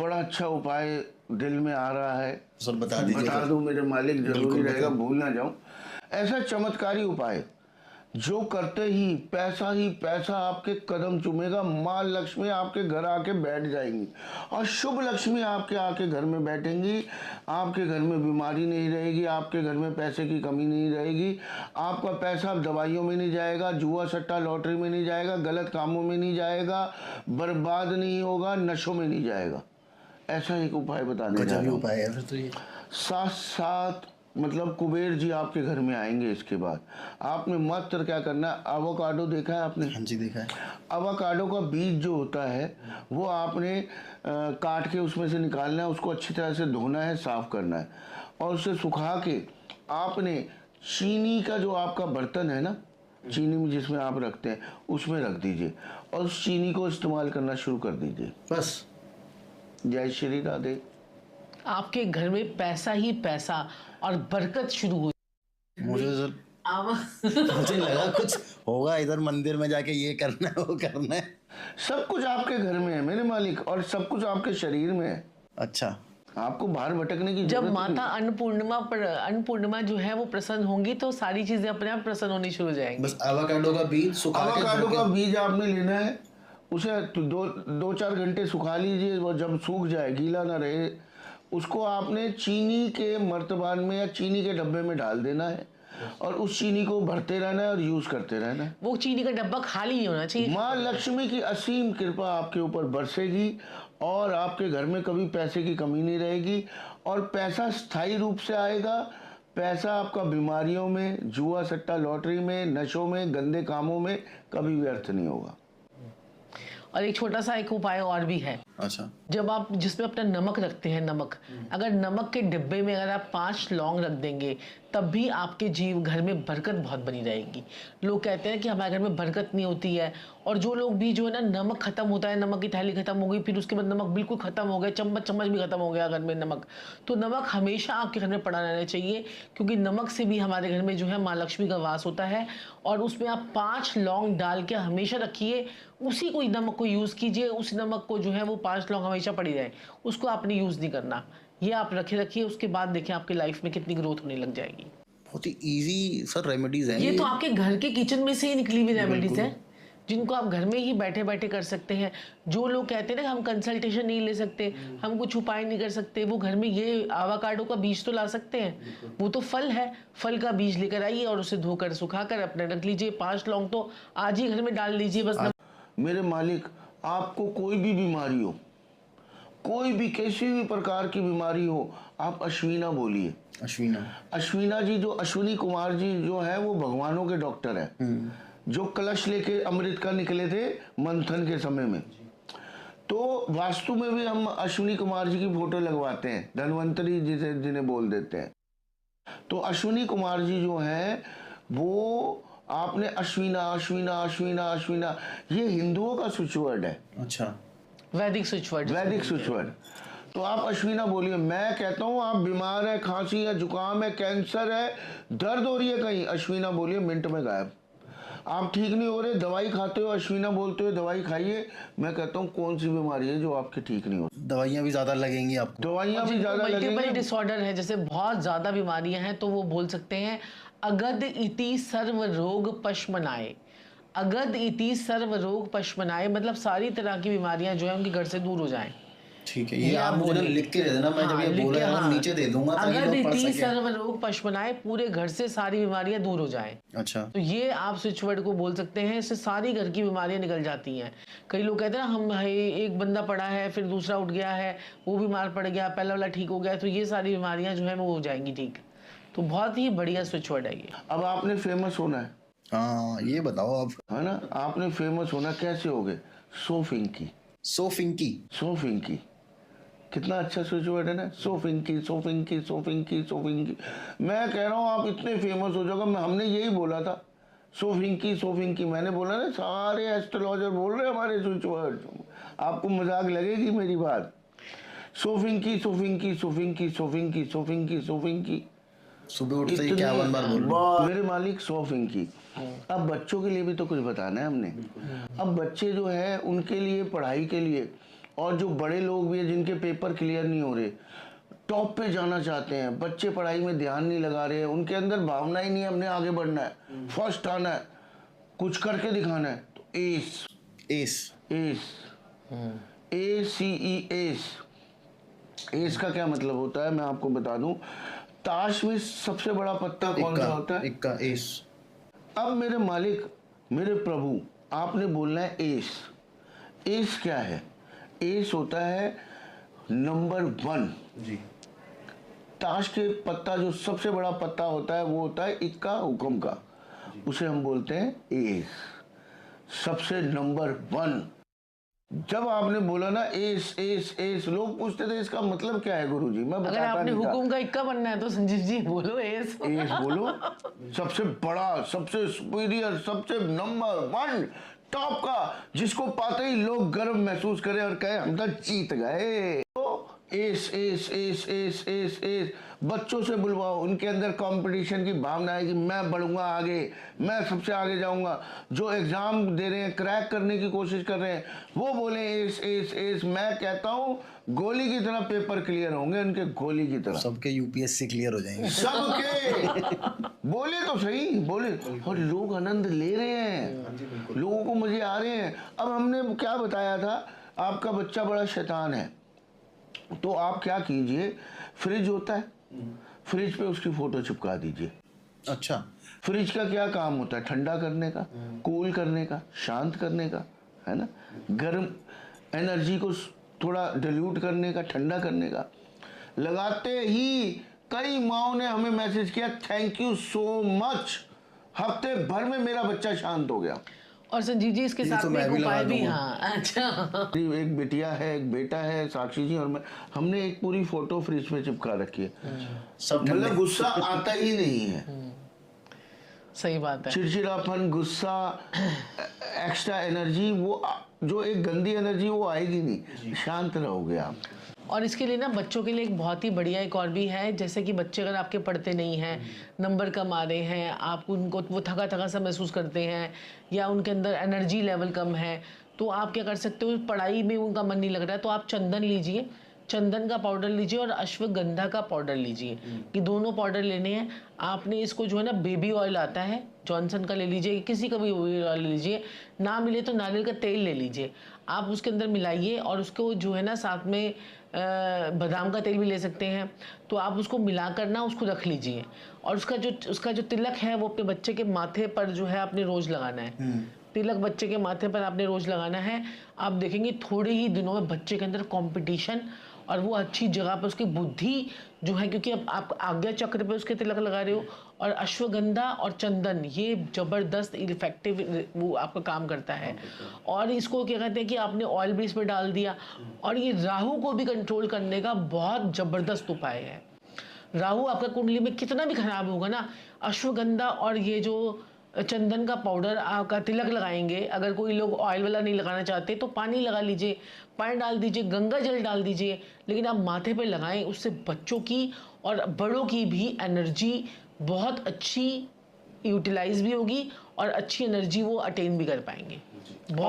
बड़ा अच्छा उपाय दिल में आ रहा है, सर बता दीजिए। बता दूं मेरे मालिक, जरूरी बिल्कुल रहेगा, बताओ। भूल ना जाऊं। ऐसा चमत्कारी उपाय जो करते ही पैसा आपके कदम चूमेगा, माँ लक्ष्मी आपके घर आके बैठ जाएंगी और शुभ लक्ष्मी आपके आके घर में बैठेंगी। आपके घर में बीमारी नहीं रहेगी, आपके घर में पैसे की कमी नहीं रहेगी, आपका पैसा दवाइयों में नहीं जाएगा, जुआ सट्टा लॉटरी में नहीं जाएगा, गलत कामों में नहीं जाएगा, बर्बाद नहीं होगा, नशों में नहीं जाएगा। ऐसा एक उपाय बताने जा रहा हूं। उपाय है फिर तो ये। साथ साथ मतलब कुबेर जी आपके घर में आएंगे। इसके बाद आपने मात्र क्या करना है, एवोकाडो देखा है आपने? हाँ जी देखा है। एवोकाडो का बीज जो होता है वो आपने काट के उसमें से निकालना है, उसको अच्छी तरह से धोना है, साफ करना है और उसे सुखा के आपने चीनी का जो आपका बर्तन है ना, चीनी में जिसमें आप रखते हैं उसमें रख दीजिए और उस चीनी को इस्तेमाल करना शुरू कर दीजिए। बस। जय श्री राधे। आपके घर में पैसा ही पैसा और बरकत शुरू हो। मुझे सर मुझे लगा कुछ होगा इधर मंदिर में जाके ये करना है वो करना है। सब कुछ आपके घर में है मेरे मालिक और सब कुछ आपके शरीर में है। अच्छा। आपको बाहर भटकने की जब जरूरत माता अन्नपूर्णिमा जो है वो प्रसन्न होंगी तो सारी चीजें अपने आप प्रसन्न होनी शुरू हो जाएंगी। बस एवोकाडो का बीज सुखा के एवोकाडो का बीज आपने लेना है, उसे दो चार घंटे सुखा लीजिए और जब सूख जाए, गीला ना रहे, उसको आपने चीनी के मर्तबान में या चीनी के डब्बे में डाल देना है और उस चीनी को भरते रहना है और यूज करते रहना है। वो चीनी का डब्बा खाली नहीं होना चाहिए। माँ लक्ष्मी की असीम कृपा आपके ऊपर बरसेगी और आपके घर में कभी पैसे की कमी नहीं रहेगी और पैसा स्थायी रूप से आएगा। पैसा आपका बीमारियों में, जुआ सट्टा लॉटरी में, नशों में, गंदे कामों में कभी व्यर्थ नहीं होगा। और एक छोटा सा एक उपाय और भी है। अच्छा। जब आप जिसमें अपना नमक रखते हैं, नमक, अगर नमक के डिब्बे में अगर आप 5 लौंग रख देंगे तब भी आपके घर में बरकत बहुत बनी रहेगी। लोग कहते हैं कि हमारे घर में बरकत नहीं होती है और जो लोग भी जो है ना, नमक खत्म होता है, नमक की थैली खत्म हो गई, फिर उसके बाद नमक बिल्कुल खत्म हो गया, चम्मच भी खत्म हो गया घर में नमक, तो नमक हमेशा आपके घर में पड़ा रहना चाहिए क्योंकि नमक से भी हमारे घर में जो है माँ लक्ष्मी का वास होता है। और उसमें आप 5 लौंग डाल के हमेशा रखिए, उसी को नमक को यूज़ कीजिए, उस नमक को जो है वो 5 लौंग हमेशा पड़ी रहे, उसको आपने यूज़ नहीं करना। ये आप रखिए, उसके बाद देखिए आपकी लाइफ में कितनी ग्रोथ होने लग जाएगी। बहुत ही इजी सर रेमेडीज हैं ये तो आपके घर के किचन में से ही निकली हुई रेमेडीज हैं जिनको आप घर में ही बैठे बैठे कर सकते हैं। जो लोग कहते हैं ना हम कंसल्टेशन नहीं ले सकते, हम कुछ उपाय नहीं कर सकते, वो घर में ये एवोकाडो का बीज तो ला सकते हैं। वो तो फल है, फल का बीज लेकर आइए और उसे धोकर सुखाकर अपने रख लीजिए। 5 लौंग तो आज ही घर में डाल लीजिए बस। मेरे मालिक, आपको कोई भी बीमारी हो, कोई भी किसी भी प्रकार की बीमारी हो, आप अश्विना बोलिए। अश्विना जी, जो अश्विनी कुमार जी जो है वो भगवानों के डॉक्टर है, जो कलश लेके अमृत का निकले थे मंथन के समय में। तो वास्तु में भी हम अश्विनी कुमार जी की फोटो लगवाते हैं, धनवंतरी जिन्हें बोल देते हैं। तो अश्विनी कुमार जी जो है वो आपने अश्विना अश्विना अश्विना अश्विना, ये हिंदुओं का स्विच वर्ड है। अच्छा। वैदिक स्विच वर्ड। तो आप अश्विना बोलिए। मैं कहता हूँ आप बीमार है, खांसी है, जुकाम है, कैंसर है, दर्द हो रही है कहीं, अश्विना बोलिए, मिनट में गायब। आप ठीक नहीं हो रहे, दवाई खाते हो, अश्विना बोलते हो, दवाई खाइए। मैं कहता हूँ कौन सी बीमारी है जो आपकी ठीक नहीं हो? दवाइयाँ भी ज्यादा लगेंगी आपको। दवाइयाँ भी ज्यादा लगेंगी। मल्टीपल डिसऑर्डर है, जैसे बहुत ज्यादा बीमारियां हैं तो वो बोल सकते हैं अगध इति सर्व रोग पशमनाए। अगध इति सर्व रोग पशमनाए मतलब सारी तरह की बीमारियां जो है उनके घर से दूर हो जाएं। ठीक है, ये आप मुझे लिख के दे देना, मैं जब ये बोल रहा हूं नीचे दे दूंगा ताकि लोग पढ़ सकें। सर्व रोग पशमनाए, पूरे घर से सारी बीमारियां दूर हो जाएं। अच्छा। तो ये आप स्विच वर्ड को बोल सकते हैं, इससे सारी घर की बीमारियां निकल जाती हैं। कई लोग कहते हैं ना हम एक बंदा पड़ा है फिर दूसरा उठ गया है, वो बीमार पड़ गया, पहला वाला ठीक हो गया, तो ये सारी बीमारियां जो है वो हो जाएंगी ठीक। तो बहुत ही बढ़िया स्विच वर्ड है ये। अब आपने फेमस होना है। हाँ ये बताओ आप। है ना, आपने फेमस होना, कैसे होगे? सो फिंकी। कितना अच्छा स्विच वर्ड है ना, सो फिंकी। मैं कह रहा हूँ आप इतने फेमस हो जाओगे। हमने यही बोला था, सो फिंकी मैंने बोला ना, सारे एस्ट्रोलॉजर बोल रहे हमारे स्विच वर्ड। आपको मजाक लगेगी मेरी बात। सो फिंकी। सुबह उठते ही क्या बार बोल मेरे मालिक, सो फिंकी। अब बच्चों के लिए भी तो कुछ बताना है हमने। अब बच्चे जो है उनके लिए, पढ़ाई के लिए और जो बड़े लोग भी हैं जिनके पेपर क्लियर नहीं हो रहे, टॉप पे जाना चाहते हैं, बच्चे पढ़ाई में ध्यान नहीं लगा रहे हैं, उनके अंदर भावना ही नहीं है हमने आगे बढ़ना है, फर्स्ट आना है, कुछ करके दिखाना है, तो S S S ACE S. S का क्या मतलब होता है मैं आपको बता दूं, ताश में सबसे बड़ा पत्ता कौन सा होता है? इक्का, एस। अब मेरे मालिक, मेरे प्रभु, आपने बोलना है एस। एस क्या है? एस होता है नंबर 1 जी। ताश के पत्ता जो सबसे बड़ा पत्ता होता है वो होता है इक्का हुक्म का, उसे हम बोलते हैं एस, सबसे नंबर 1। जब आपने बोला ना एस एस एस, लोग पूछते थे इसका मतलब क्या है गुरुजी, मैं अगर बताता आपने नहीं था। हुकुम का इक्का बनना है तो संजीव जी बोलो एस। एस बोलो, सबसे बड़ा, सबसे सुपीरियर, सबसे नंबर 1 टॉप का, जिसको पाते ही लोग गर्व महसूस करें और कहे हम तो जीत गए। तो S S S S S S, बच्चों से बुलवाओ, उनके अंदर कंपटीशन की भावना है कि मैं बढ़ूंगा आगे, मैं सबसे आगे जाऊंगा। जो एग्जाम दे रहे हैं, क्रैक करने की कोशिश कर रहे हैं, वो बोले एस एस एस। मैं कहता हूँ गोली की तरह पेपर क्लियर होंगे उनके, गोली की तरह सबके यूपीएससी क्लियर हो जाएंगे। सबके। बोले तो सही, बोले, और लोग आनंद ले रहे हैं, लोगों को मजे आ रहे हैं। अब हमने क्या बताया था, आपका बच्चा बड़ा शैतान है, तो आप क्या कीजिए, फ्रिज होता है, फ्रिज पे उसकी फोटो चिपका दीजिए। अच्छा। फ्रिज का क्या काम होता है? ठंडा करने का, कूल करने का, शांत करने का, है ना, गर्म एनर्जी को थोड़ा डिल्यूट करने का, ठंडा करने का। लगाते ही कई माओ ने हमें मैसेज किया, थैंक यू सो मच, हफ्ते भर में मेरा बच्चा शांत हो गया। और संजीव जी इसके साथ में एक उपाय भी, हाँ अच्छा, एक बिटिया है, एक बेटा है, साक्षी जी और मैं, हमने एक पूरी फोटो फ्रिज में चिपका रखी है, सब मतलब गुस्सा आता ही नहीं है। सही बात है। चिड़चिड़ापन, गुस्सा, एक्स्ट्रा एनर्जी, वो जो एक गंदी एनर्जी वो आएगी नहीं, शांत रहोगे आप। और इसके लिए ना बच्चों के लिए एक बहुत ही बढ़िया एक और भी है, जैसे कि बच्चे अगर आपके पढ़ते नहीं हैं, नंबर कम आ रहे हैं, आप उनको वो थका थका सा महसूस करते हैं या उनके अंदर एनर्जी लेवल कम है, तो आप क्या कर सकते हो, पढ़ाई में उनका मन नहीं लग रहा है तो आप चंदन लीजिए, चंदन का पाउडर लीजिए और अश्वगंधा का पाउडर लीजिए, ये दोनों पाउडर लेने हैं आपने। इसको जो है ना, बेबी ऑयल आता है जॉनसन का ले लीजिए, किसी का भी ऑयल ले लीजिए, ना मिले तो नारियल का तेल ले लीजिए, आप उसके अंदर मिलाइए और उसको जो है ना साथ में बादाम का तेल भी ले सकते हैं, तो आप उसको मिलाकर ना उसको रख लीजिए और उसका जो तिलक है वो अपने बच्चे के माथे पर जो है आपने रोज लगाना है। तिलक बच्चे के माथे पर आपने रोज लगाना है। आप देखेंगे थोड़े ही दिनों में बच्चे के अंदर कंपटीशन और वो अच्छी जगह पर उसकी बुद्धि जो है, क्योंकि अब आप आज्ञा चक्र पे उसके तिलक लगा रहे हो, और अश्वगंधा और चंदन ये जबरदस्त इफेक्टिव वो आपका काम करता है। और इसको क्या कहते हैं कि आपने ऑयल भी इसमें डाल दिया, और ये राहु को भी कंट्रोल करने का बहुत जबरदस्त उपाय है। राहु आपका कुंडली में कितना भी खराब होगा ना, अश्वगंधा और ये जो चंदन का पाउडर आपका तिलक लगाएंगे। अगर कोई लोग ऑयल वाला नहीं लगाना चाहते तो पानी लगा लीजिए, पानी डाल दीजिए, गंगा जल डाल दीजिए, लेकिन आप माथे पे लगाएं, उससे बच्चों की और बड़ों की भी एनर्जी बहुत अच्छी यूटिलाइज भी होगी और अच्छी एनर्जी वो अटेन भी कर पाएंगे। बहुत